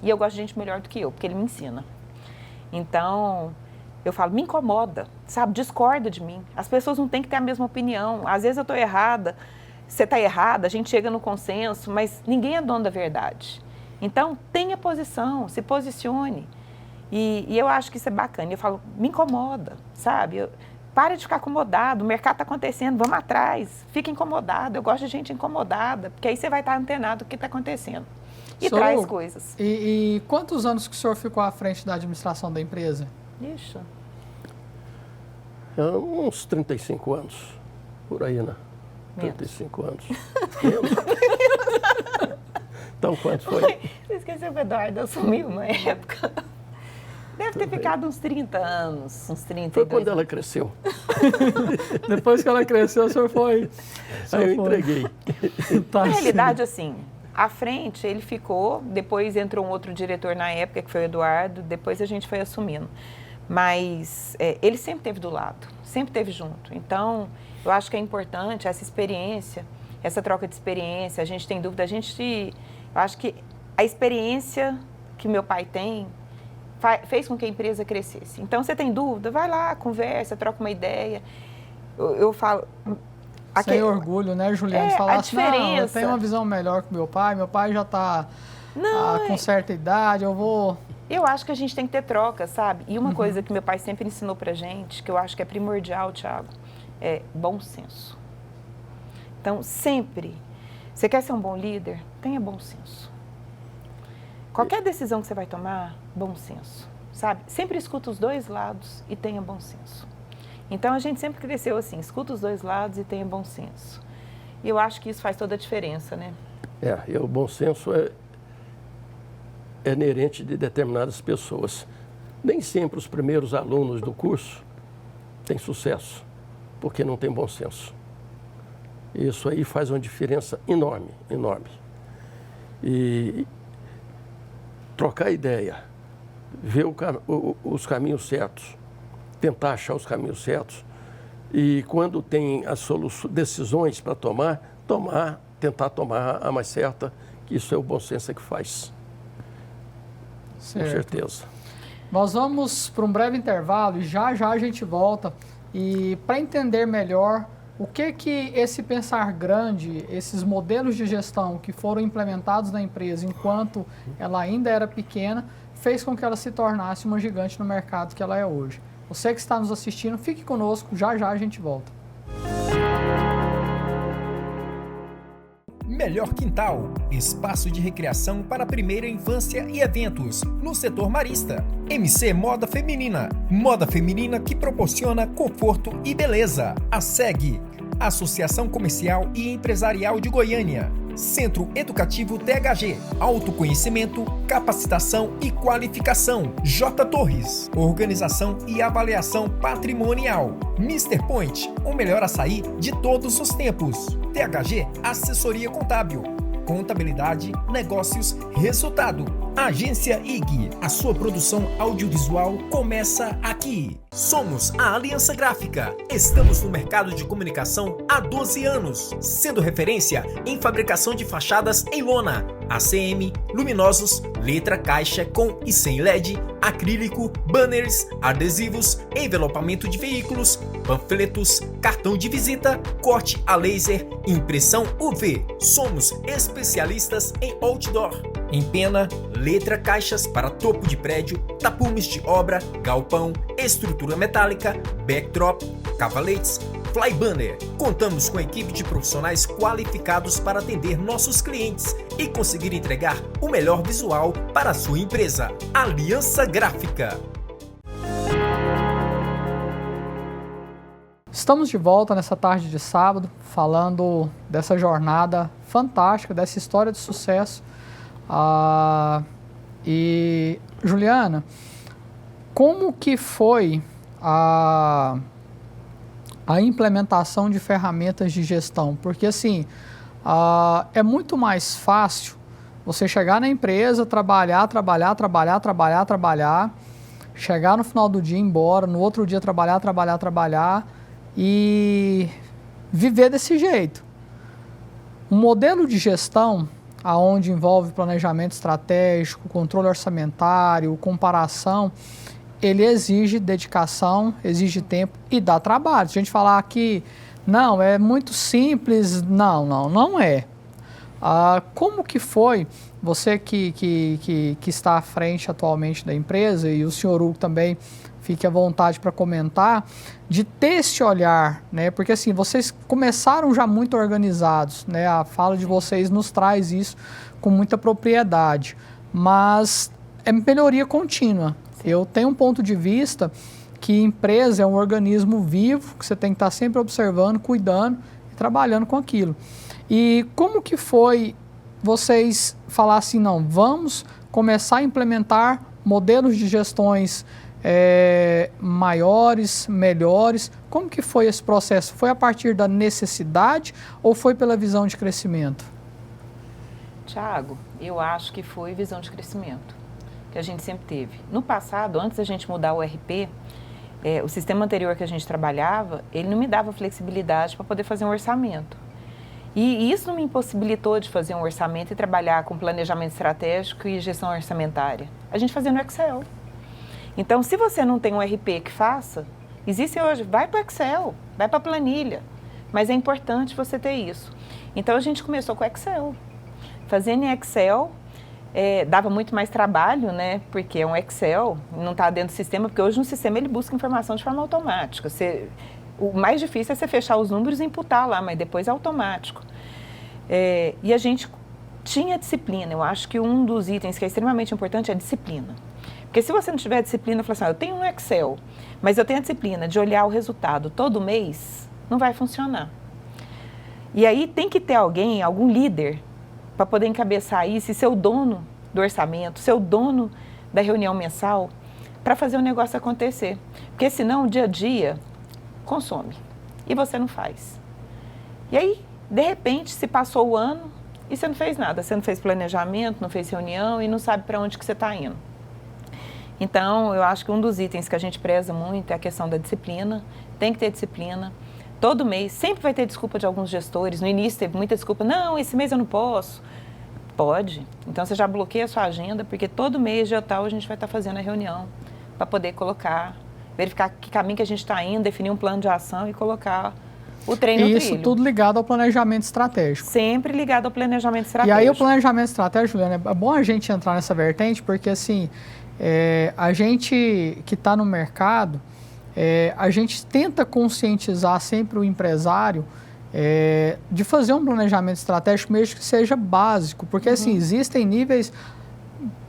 E eu gosto de gente melhor do que eu, porque ele me ensina. Então, eu falo, me incomoda, sabe? Discorda de mim. As pessoas não têm que ter a mesma opinião. Às vezes eu estou errada, você está errada, a gente chega no consenso, mas ninguém é dono da verdade. Então, tenha posição, se posicione. E eu acho que isso é bacana. Eu falo, me incomoda, sabe? Para de ficar acomodado, o mercado está acontecendo, vamos atrás. Fica incomodado, eu gosto de gente incomodada, porque aí você vai estar antenado do que está acontecendo. E traz coisas. E quantos anos que o senhor ficou à frente da administração da empresa? Ixi. Uns 35 anos, por aí, né? Menos. 35 anos. Menos? Então, quantos foi? Você esqueceu que o Eduardo assumiu uma época. Deve ter ficado uns 30 anos, uns 32. Foi quando ela cresceu. Depois que ela cresceu, o senhor foi... Aí eu entreguei. Na realidade, assim, à frente ele ficou, depois entrou um outro diretor na época, que foi o Eduardo, depois a gente foi assumindo. Mas ele sempre esteve do lado, sempre esteve junto. Então, eu acho que é importante essa experiência, essa troca de experiência. A gente tem dúvida, eu acho que a experiência que meu pai tem fez com que a empresa crescesse. Então, você tem dúvida, vai lá, conversa, troca uma ideia. Eu falo... Sem orgulho, né, Juliane? Falar assim, não, eu tenho uma visão melhor que meu pai já está com certa idade, Eu acho que a gente tem que ter troca, sabe? E uma coisa que meu pai sempre ensinou pra gente, que eu acho que é primordial, Thiago, é bom senso. Então, sempre, você quer ser um bom líder? Tenha bom senso. Qualquer decisão que você vai tomar, bom senso, sabe? Sempre escuta os dois lados e tenha bom senso. Então, a gente sempre cresceu assim, escuta os dois lados e tenha bom senso. E eu acho que isso faz toda a diferença, né? E o bom senso é inerente de determinadas pessoas. Nem sempre os primeiros alunos do curso têm sucesso, porque não tem bom senso. Isso aí faz uma diferença enorme, enorme. E trocar ideia, ver os caminhos certos, tentar achar os caminhos certos e quando tem as decisões para tentar tomar a mais certa, que isso é o bom senso que faz. Certo. Com certeza. Nós vamos para um breve intervalo e já a gente volta. E para entender melhor o que esse pensar grande, esses modelos de gestão que foram implementados na empresa enquanto ela ainda era pequena, fez com que ela se tornasse uma gigante no mercado que ela é hoje. Você que está nos assistindo, fique conosco, já a gente volta. Melhor Quintal, espaço de recreação para a primeira infância e eventos, no setor marista. MC Moda Feminina que proporciona conforto e beleza. A SEG, Associação Comercial e Empresarial de Goiânia. Centro Educativo THG, autoconhecimento, capacitação e qualificação. J Torres, organização e avaliação patrimonial. Mr. Point, o melhor açaí de todos os tempos. THG, assessoria contábil. contabilidade, negócios, resultado. Agência IG, a sua produção audiovisual começa aqui. Somos a Aliança Gráfica. Estamos no mercado de comunicação há 12 anos, sendo referência em fabricação de fachadas em lona, ACM, luminosos, letra caixa com e sem LED, acrílico, banners, adesivos, envelopamento de veículos, panfletos, cartão de visita, corte a laser, impressão UV. Somos especialistas em outdoor, em pena, letra caixas para topo de prédio, tapumes de obra, galpão, estrutura metálica, backdrop, cavaletes, fly banner. Contamos com equipe de profissionais qualificados para atender nossos clientes e conseguir entregar o melhor visual para a sua empresa. Aliança Gráfica. Estamos de volta nessa tarde de sábado, falando dessa jornada fantástica, dessa história de sucesso. E Juliana, como que foi a implementação de ferramentas de gestão? Porque assim, é muito mais fácil você chegar na empresa, trabalhar, chegar no final do dia e ir embora, no outro dia trabalhar e viver desse jeito. Um modelo de gestão onde envolve planejamento estratégico, controle orçamentário, comparação, ele exige dedicação, exige tempo e dá trabalho. Se a gente falar que não, é muito simples, não é. Como que foi, você que está à frente atualmente da empresa, e o senhor Hugo também, fique à vontade para comentar, de ter esse olhar, né? Porque assim, vocês começaram já muito organizados, né? A fala de vocês nos traz isso com muita propriedade, mas é melhoria contínua. Eu tenho um ponto de vista que empresa é um organismo vivo, que você tem que estar sempre observando, cuidando e trabalhando com aquilo. E como que foi vocês falar assim, não, vamos começar a implementar modelos de gestões maiores, melhores? Como que foi esse processo? Foi a partir da necessidade ou foi pela visão de crescimento? Tiago, eu acho que foi visão de crescimento, que a gente sempre teve. No passado, antes da gente mudar o RP, o sistema anterior que a gente trabalhava, ele não me dava flexibilidade para poder fazer um orçamento. E isso não me impossibilitou de fazer um orçamento e trabalhar com planejamento estratégico e gestão orçamentária. A gente fazia no Excel. Então, se você não tem um RP que faça, existe hoje, vai para o Excel, vai para a planilha. Mas é importante você ter isso. Então, a gente começou com o Excel. Fazendo em Excel, dava muito mais trabalho, né? Porque é um Excel, não está dentro do sistema, porque hoje no sistema ele busca informação de forma automática. O mais difícil é você fechar os números e imputar lá, mas depois é automático. E a gente tinha disciplina. Eu acho que um dos itens que é extremamente importante é a disciplina. Porque se você não tiver disciplina, falar assim, eu tenho um Excel, mas eu tenho a disciplina de olhar o resultado todo mês, não vai funcionar. E aí tem que ter alguém, algum líder, para poder encabeçar isso e ser o dono do orçamento, ser o dono da reunião mensal, para fazer o negócio acontecer. Porque senão o dia a dia consome e você não faz. E aí, de repente, se passou o ano e você não fez nada. Você não fez planejamento, não fez reunião e não sabe para onde que você está indo. Então, eu acho que um dos itens que a gente preza muito é a questão da disciplina. Tem que ter disciplina. Todo mês, sempre vai ter desculpa de alguns gestores. No início teve muita desculpa. Não, esse mês eu não posso. Pode. Então, você já bloqueia a sua agenda, porque todo mês, dia tal, a gente vai estar fazendo a reunião para poder colocar, verificar que caminho que a gente está indo, definir um plano de ação e colocar o treino no trilho. Isso tudo ligado ao planejamento estratégico. Sempre ligado ao planejamento estratégico. E aí o planejamento estratégico, Juliana, é bom a gente entrar nessa vertente, porque assim, a gente que está no mercado, a gente tenta conscientizar sempre o empresário de fazer um planejamento estratégico, mesmo que seja básico, porque assim, existem níveis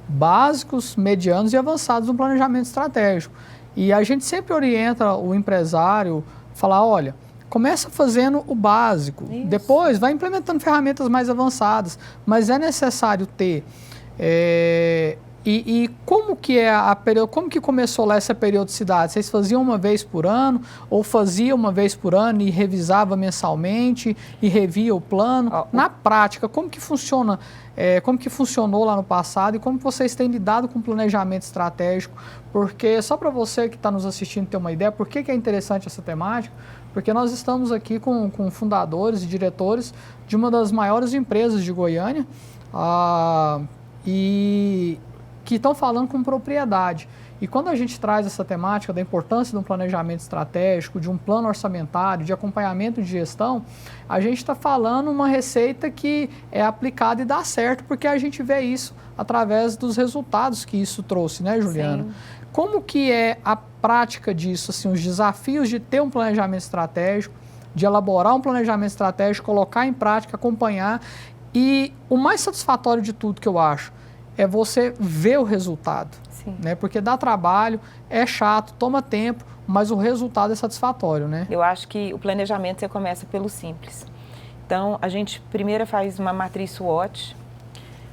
básicos, medianos e avançados no planejamento estratégico. E a gente sempre orienta o empresário, falar, olha, começa fazendo o básico, depois vai implementando ferramentas mais avançadas, mas é necessário ter E como que é como que começou lá essa periodicidade? Vocês faziam uma vez por ano ou fazia uma vez por ano e revisava mensalmente e revia o plano? Na prática, como que funciona? Como que funcionou lá no passado e como que vocês têm lidado com o planejamento estratégico? Porque só para você que está nos assistindo ter uma ideia, por que é interessante essa temática? Porque nós estamos aqui com fundadores e diretores de uma das maiores empresas de Goiânia e que estão falando com propriedade. E quando a gente traz essa temática da importância de um planejamento estratégico, de um plano orçamentário, de acompanhamento de gestão, a gente está falando uma receita que é aplicada e dá certo, porque a gente vê isso através dos resultados que isso trouxe, né, Juliana? Sim. Como que é a prática disso, assim, os desafios de ter um planejamento estratégico, de elaborar um planejamento estratégico, colocar em prática, acompanhar, e o mais satisfatório de tudo que eu acho é você ver o resultado, né? Porque dá trabalho, é chato, toma tempo, mas o resultado é satisfatório, né? Eu acho que o planejamento você começa pelo simples. Então, a gente primeiro faz uma matriz SWOT,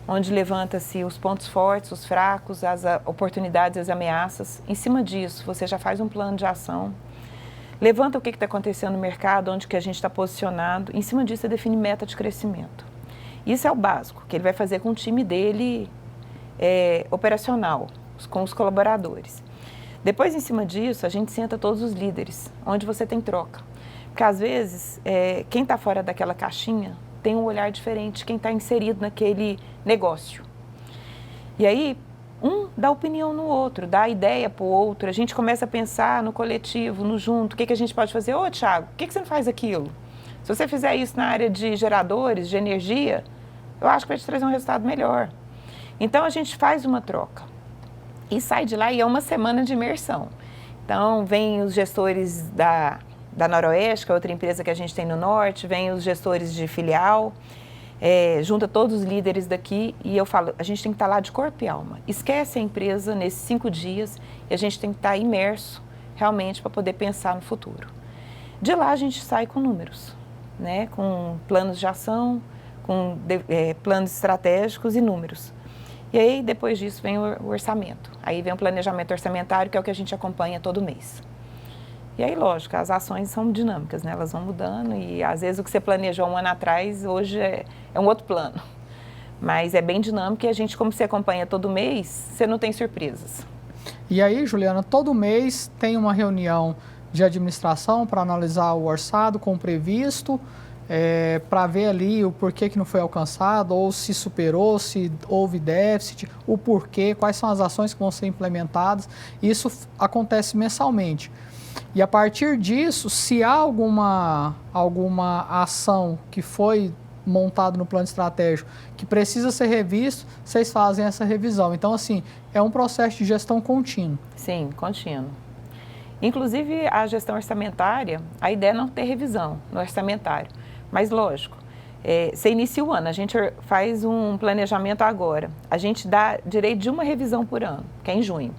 onde levanta-se os pontos fortes, os fracos, as oportunidades, as ameaças. Em cima disso, você já faz um plano de ação, levanta o que está acontecendo no mercado, onde que a gente está posicionado. Em cima disso, você define meta de crescimento. Isso é o básico, que ele vai fazer com o time dele operacional, com os colaboradores. Depois, em cima disso, a gente senta todos os líderes, onde você tem troca. Porque, às vezes, quem está fora daquela caixinha tem um olhar diferente de quem está inserido naquele negócio. E aí, um dá opinião no outro, dá ideia para o outro, a gente começa a pensar no coletivo, no junto, o que a gente pode fazer? Ô, Thiago, por que você não faz aquilo? Se você fizer isso na área de geradores, de energia, eu acho que vai te trazer um resultado melhor. Então, a gente faz uma troca e sai de lá e é uma semana de imersão. Então, vem os gestores da Noroeste, que é outra empresa que a gente tem no Norte, vem os gestores de filial, junta todos os líderes daqui e eu falo, a gente tem que estar lá de corpo e alma. Esquece a empresa nesses 5 dias e a gente tem que estar imerso realmente para poder pensar no futuro. De lá, a gente sai com números, né? Com planos de ação, com planos estratégicos e números. E aí, depois disso, vem o orçamento. Aí vem o planejamento orçamentário, que é o que a gente acompanha todo mês. E aí, lógico, as ações são dinâmicas, né? Elas vão mudando e, às vezes, o que você planejou 1 ano atrás, hoje é um outro plano. Mas é bem dinâmico e a gente, como você acompanha todo mês, você não tem surpresas. E aí, Juliana, todo mês tem uma reunião de administração para analisar o orçado com o previsto, para ver ali o porquê que não foi alcançado, ou se superou, se houve déficit, o porquê, quais são as ações que vão ser implementadas. Isso acontece mensalmente. E a partir disso, se há alguma ação que foi montada no plano estratégico que precisa ser revisto, vocês fazem essa revisão. Então, assim, é um processo de gestão contínuo. Sim, contínuo. Inclusive, a gestão orçamentária, a ideia é não ter revisão no orçamentário. Mas, lógico, você inicia o ano, a gente faz um planejamento agora. A gente dá direito de uma revisão por ano, que é em junho.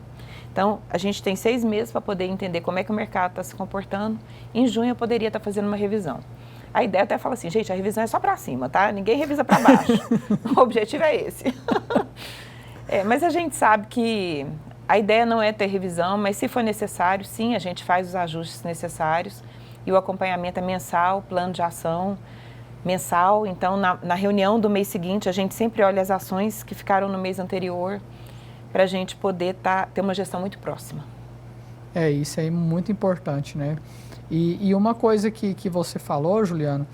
Então, a gente tem 6 meses para poder entender como é que o mercado está se comportando. Em junho, eu poderia estar fazendo uma revisão. A ideia até fala assim, gente, a revisão é só para cima, tá? Ninguém revisa para baixo. O objetivo é esse. Mas a gente sabe que a ideia não é ter revisão, mas se for necessário, sim, a gente faz os ajustes necessários. E o acompanhamento é mensal, plano de ação mensal. Então, na reunião do mês seguinte, a gente sempre olha as ações que ficaram no mês anterior para a gente poder ter uma gestão muito próxima. Isso é muito importante, né? E uma coisa que você falou, Juliana,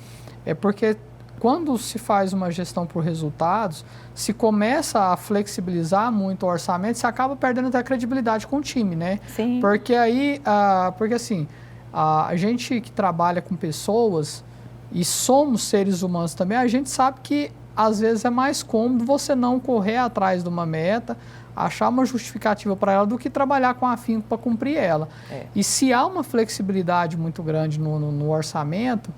é porque quando se faz uma gestão por resultados, se começa a flexibilizar muito o orçamento, você acaba perdendo até a credibilidade com o time, né? Sim. Porque aí, assim, a gente que trabalha com pessoas e somos seres humanos também, a gente sabe que às vezes é mais cômodo você não correr atrás de uma meta, achar uma justificativa para ela do que trabalhar com afinco para cumprir ela. E se há uma flexibilidade muito grande no orçamento,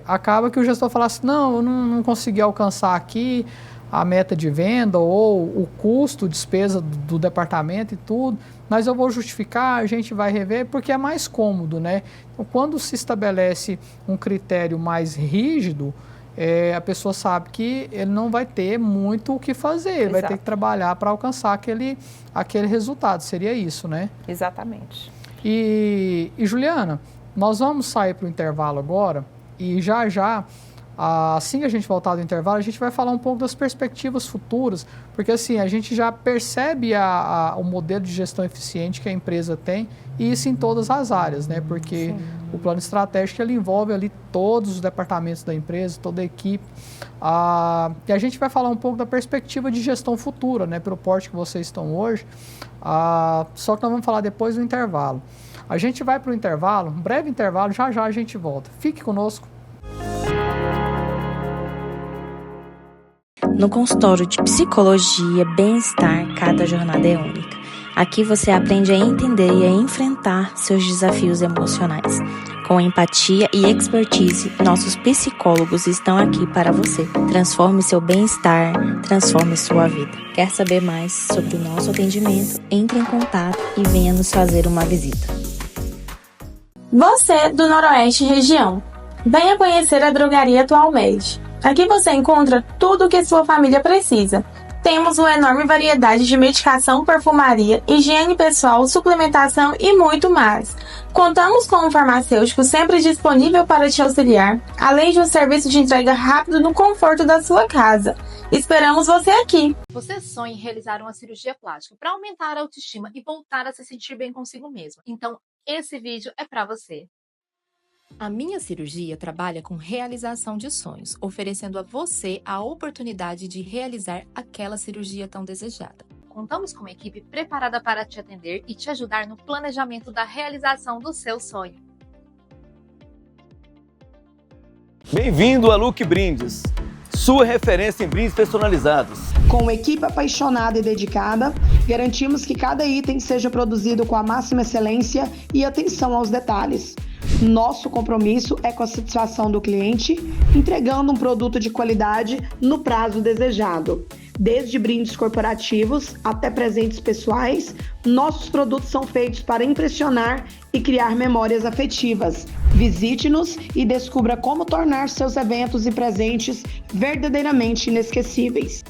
acaba que o gestor fala assim, não, eu não consegui alcançar aqui a meta de venda ou o custo, despesa do departamento e tudo, mas eu vou justificar, a gente vai rever, porque é mais cômodo, né? Então, quando se estabelece um critério mais rígido, a pessoa sabe que ele não vai ter muito o que fazer, ele vai ter que trabalhar para alcançar aquele resultado, seria isso, né? Exatamente. E Juliana, nós vamos sair para o intervalo agora e já, assim que a gente voltar do intervalo, a gente vai falar um pouco das perspectivas futuras, porque assim, a gente já percebe o modelo de gestão eficiente que a empresa tem, e isso em todas as áreas, né? Porque o plano estratégico ele envolve ali todos os departamentos da empresa, toda a equipe. E a gente vai falar um pouco da perspectiva de gestão futura, né? Pelo porte que vocês estão hoje. Só que nós vamos falar depois do intervalo. A gente vai para o intervalo, um breve intervalo, já a gente volta. Fique conosco. No consultório de psicologia, bem-estar, cada jornada é única. Aqui você aprende a entender e a enfrentar seus desafios emocionais. Com empatia e expertise, nossos psicólogos estão aqui para você. Transforme seu bem-estar, transforme sua vida. Quer saber mais sobre o nosso atendimento? Entre em contato e venha nos fazer uma visita. Você do Noroeste região, venha conhecer a Drogaria Atualmente. Aqui você encontra tudo o que sua família precisa. Temos uma enorme variedade de medicação, perfumaria, higiene pessoal, suplementação e muito mais. Contamos com um farmacêutico sempre disponível para te auxiliar, além de um serviço de entrega rápido no conforto da sua casa. Esperamos você aqui! Você sonha em realizar uma cirurgia plástica para aumentar a autoestima e voltar a se sentir bem consigo mesmo. Então, esse vídeo é para você. A Minha Cirurgia trabalha com realização de sonhos, oferecendo a você a oportunidade de realizar aquela cirurgia tão desejada. Contamos com uma equipe preparada para te atender e te ajudar no planejamento da realização do seu sonho. Bem-vindo a Look Brindes, sua referência em brindes personalizados. Com uma equipe apaixonada e dedicada, garantimos que cada item seja produzido com a máxima excelência e atenção aos detalhes. Nosso compromisso é com a satisfação do cliente, entregando um produto de qualidade no prazo desejado. Desde brindes corporativos até presentes pessoais, nossos produtos são feitos para impressionar e criar memórias afetivas. Visite-nos e descubra como tornar seus eventos e presentes verdadeiramente inesquecíveis.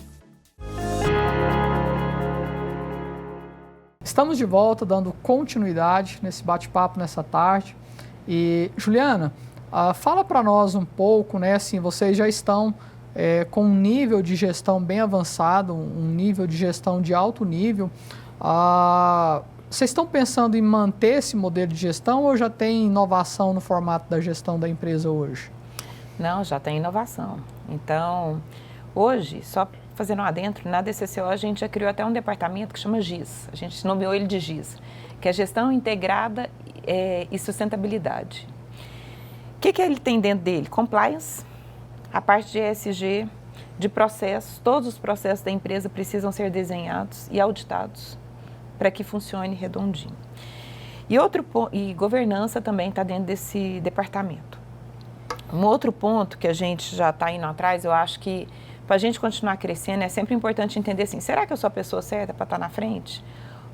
Estamos de volta, dando continuidade nesse bate-papo nessa tarde. E, Juliana, fala para nós um pouco, né, assim, vocês já estão com um nível de gestão bem avançado, um nível de gestão de alto nível. Vocês estão pensando em manter esse modelo de gestão ou já tem inovação no formato da gestão da empresa hoje? Não, já tem inovação. Então, hoje, só fazendo um adentro, na DCCO a gente já criou até um departamento que chama GIS, a gente nomeou ele de GIS, que é Gestão Integrada e Sustentabilidade. O que ele tem dentro dele? Compliance, a parte de ESG, de processos, todos os processos da empresa precisam ser desenhados e auditados para que funcione redondinho. E governança também está dentro desse departamento. Um outro ponto que a gente já está indo atrás, eu acho que para a gente continuar crescendo é sempre importante entender assim, será que eu sou a pessoa certa para estar na frente?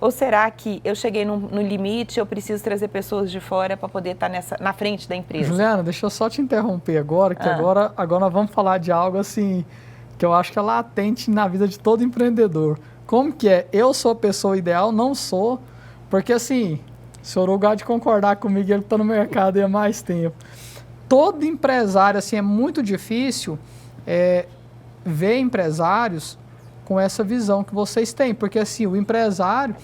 Ou será que eu cheguei no limite, eu preciso trazer pessoas de fora para poder estar na frente da empresa? Juliana, deixa eu só te interromper agora, que agora nós vamos falar de algo assim, que eu acho que é latente na vida de todo empreendedor. Como que é? Eu sou a pessoa ideal? Não sou, porque assim, o senhor lugar de concordar comigo, ele está no mercado há mais tempo. Todo empresário, assim, é muito difícil ver empresários com essa visão que vocês têm, porque assim, o empresário,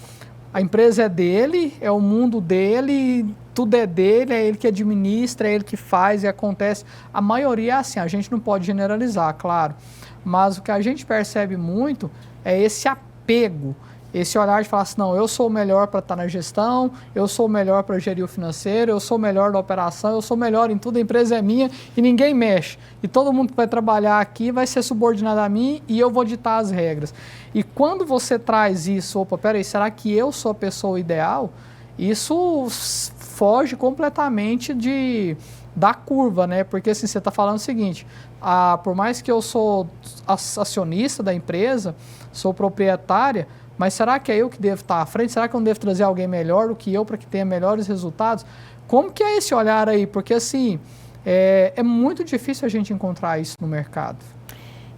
a empresa é dele, é o mundo dele, tudo é dele, é ele que administra, é ele que faz e acontece. A maioria é assim, a gente não pode generalizar, claro, mas o que a gente percebe muito é esse apego, esse olhar de falar assim, não, eu sou o melhor para estar na gestão, eu sou o melhor para gerir o financeiro, eu sou o melhor da operação, eu sou o melhor em tudo, a empresa é minha e ninguém mexe. E todo mundo que vai trabalhar aqui vai ser subordinado a mim e eu vou ditar as regras. E quando você traz isso, opa, peraí, será que eu sou a pessoa ideal? Isso foge completamente da curva, né? Porque assim, você está falando o seguinte, por mais que eu sou acionista da empresa, sou proprietária, mas será que é eu que devo estar à frente? Será que eu não devo trazer alguém melhor do que eu para que tenha melhores resultados? Como que é esse olhar aí? Porque assim, É muito difícil a gente encontrar isso no mercado.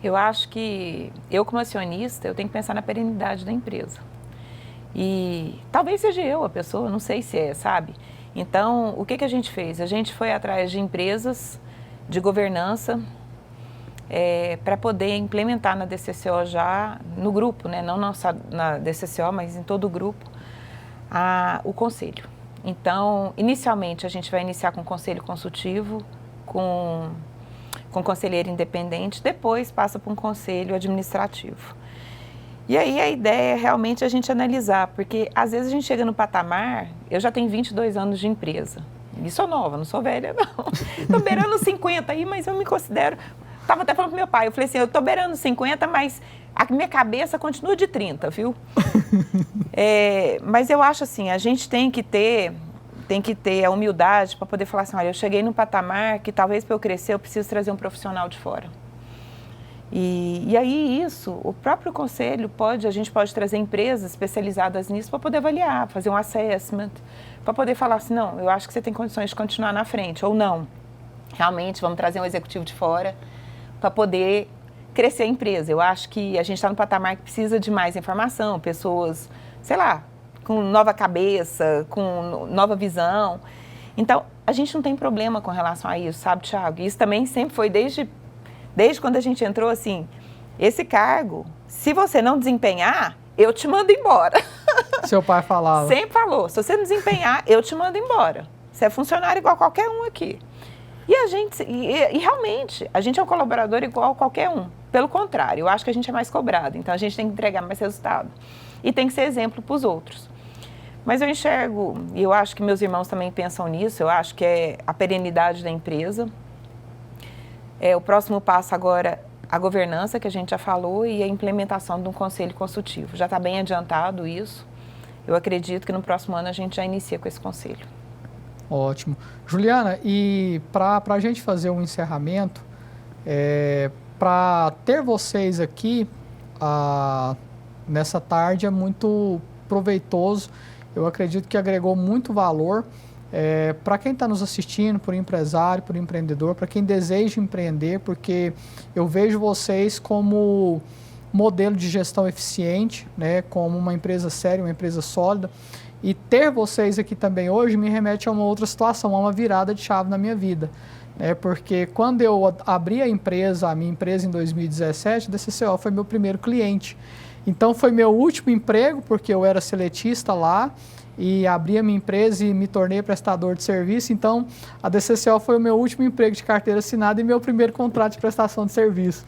Eu acho que eu, como acionista, eu tenho que pensar na perenidade da empresa. E talvez seja eu a pessoa, não sei se é, sabe? Então, o que a gente fez? A gente foi atrás de empresas de governança para poder implementar na DCCO já, no grupo, né? Não na DCCO, mas em todo o grupo, o conselho. Então, inicialmente, a gente vai iniciar com conselho consultivo, com conselheiro independente, depois passa para um conselho administrativo. E aí a ideia é realmente a gente analisar, porque às vezes a gente chega no patamar, eu já tenho 22 anos de empresa, e sou nova, não sou velha não, estou beirando 50 aí, mas eu me considero, estava até falando com meu pai, eu falei assim, eu estou beirando 50, mas a minha cabeça continua de 30, viu? Mas eu acho assim, a gente tem que ter a humildade para poder falar assim, olha, eu cheguei num patamar que talvez para eu crescer eu preciso trazer um profissional de fora. E aí o próprio conselho a gente pode trazer empresas especializadas nisso para poder avaliar, fazer um assessment, para poder falar assim, não, eu acho que você tem condições de continuar na frente, ou não. Realmente, vamos trazer um executivo de fora para poder crescer a empresa. Eu acho que a gente está no patamar que precisa de mais informação, pessoas, sei lá, com nova cabeça, com nova visão. Então, a gente não tem problema com relação a isso, sabe, Thiago? Isso também sempre foi desde quando a gente entrou, assim, esse cargo, se você não desempenhar, eu te mando embora. Seu pai falava. Sempre falou, se você não desempenhar, eu te mando embora. Você é funcionário igual a qualquer um aqui. E realmente, a gente é um colaborador igual a qualquer um. Pelo contrário, eu acho que a gente é mais cobrado, então a gente tem que entregar mais resultado. E tem que ser exemplo para os outros. Mas eu enxergo, e eu acho que meus irmãos também pensam nisso, eu acho que é a perenidade da empresa. O próximo passo agora, a governança, que a gente já falou, e a implementação de um conselho consultivo. Já está bem adiantado isso. Eu acredito que no próximo ano a gente já inicia com esse conselho. Ótimo. Juliana, e para a gente fazer um encerramento, para ter vocês aqui nessa tarde é muito proveitoso. Eu acredito que agregou muito valor. Para quem está nos assistindo, por empresário, por empreendedor, para quem deseja empreender, porque eu vejo vocês como modelo de gestão eficiente, né, como uma empresa séria, uma empresa sólida, e ter vocês aqui também hoje me remete a uma outra situação, a uma virada de chave na minha vida, né, porque quando eu abri a minha empresa em 2017, a DCCO foi meu primeiro cliente, então foi meu último emprego, porque eu era seletista lá, e abri a minha empresa e me tornei prestador de serviço, então a DCCO foi o meu último emprego de carteira assinada e meu primeiro contrato de prestação de serviço.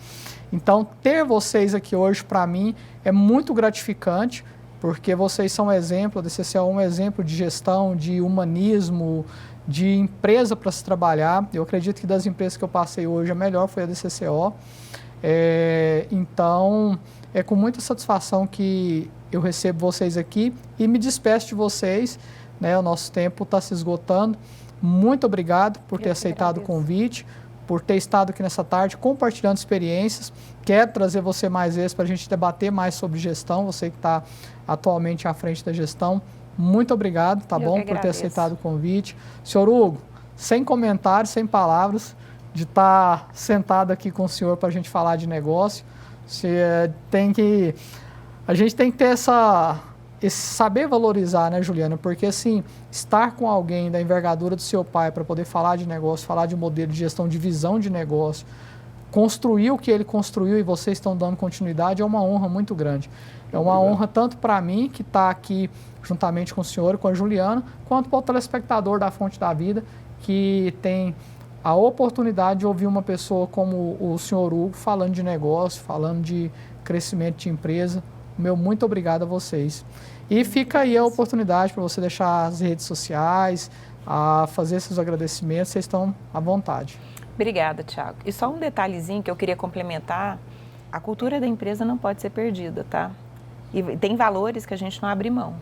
Então, ter vocês aqui hoje, para mim, é muito gratificante, porque vocês são um exemplo, a DCCO é um exemplo de gestão, de humanismo, de empresa para se trabalhar. Eu acredito que das empresas que eu passei hoje, a melhor foi a DCCO. Então, é com muita satisfação que eu recebo vocês aqui e me despeço de vocês, né? O nosso tempo está se esgotando. Muito obrigado por ter aceitado o convite, por ter estado aqui nessa tarde compartilhando experiências. Quero trazer você mais vezes para a gente debater mais sobre gestão, você que está atualmente à frente da gestão. Muito obrigado, tá bom, por ter aceitado o convite. Senhor Hugo, sem comentários, sem palavras, de estar sentado aqui com o senhor para a gente falar de negócio. A gente tem que ter esse saber valorizar, né, Juliana? Porque, assim, estar com alguém da envergadura do seu pai para poder falar de negócio, falar de modelo de gestão, de visão de negócio, construir o que ele construiu e vocês estão dando continuidade, é uma honra muito grande. É uma honra tanto para mim, que está aqui juntamente com o senhor, com a Juliana, quanto para o telespectador da Fonte da Vida, que tem a oportunidade de ouvir uma pessoa como o senhor Hugo falando de negócio, falando de crescimento de empresa. Meu muito obrigado a vocês. E fica aí a oportunidade para você deixar as redes sociais, a fazer seus agradecimentos, vocês estão à vontade. Obrigada, Thiago. E só um detalhezinho que eu queria complementar, a cultura da empresa não pode ser perdida, tá? E tem valores que a gente não abre mão.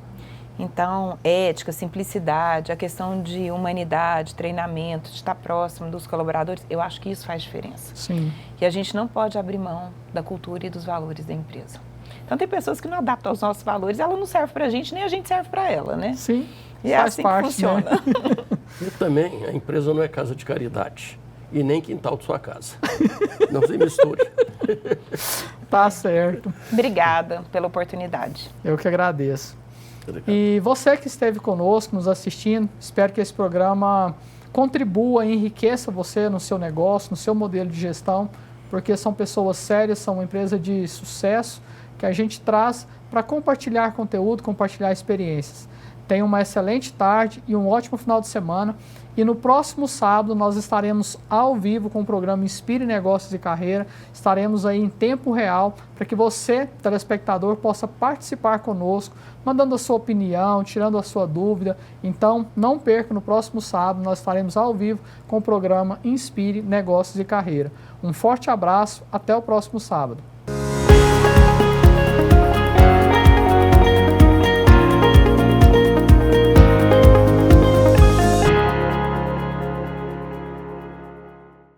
Então, ética, simplicidade, a questão de humanidade, treinamento, de estar próximo dos colaboradores, eu acho que isso faz diferença. Sim. E a gente não pode abrir mão da cultura e dos valores da empresa. Então, tem pessoas que não adaptam aos nossos valores, ela não serve para a gente, nem a gente serve para ela, né? Sim, e é assim que funciona. Né? E também, a empresa não é casa de caridade. e nem quintal de sua casa. Não se misture. Tá certo. Obrigada pela oportunidade. Eu que agradeço. Obrigado. E você que esteve conosco, nos assistindo, espero que esse programa contribua e enriqueça você no seu negócio, no seu modelo de gestão, porque são pessoas sérias, são uma empresa de sucesso que a gente traz para compartilhar conteúdo, compartilhar experiências. Tenha uma excelente tarde e um ótimo final de semana. E no próximo sábado nós estaremos ao vivo com o programa Inspire Negócios e Carreira. Estaremos aí em tempo real para que você, telespectador, possa participar conosco, mandando a sua opinião, tirando a sua dúvida. Então, não perca, no próximo sábado nós estaremos ao vivo com o programa Inspire Negócios e Carreira. Um forte abraço, até o próximo sábado.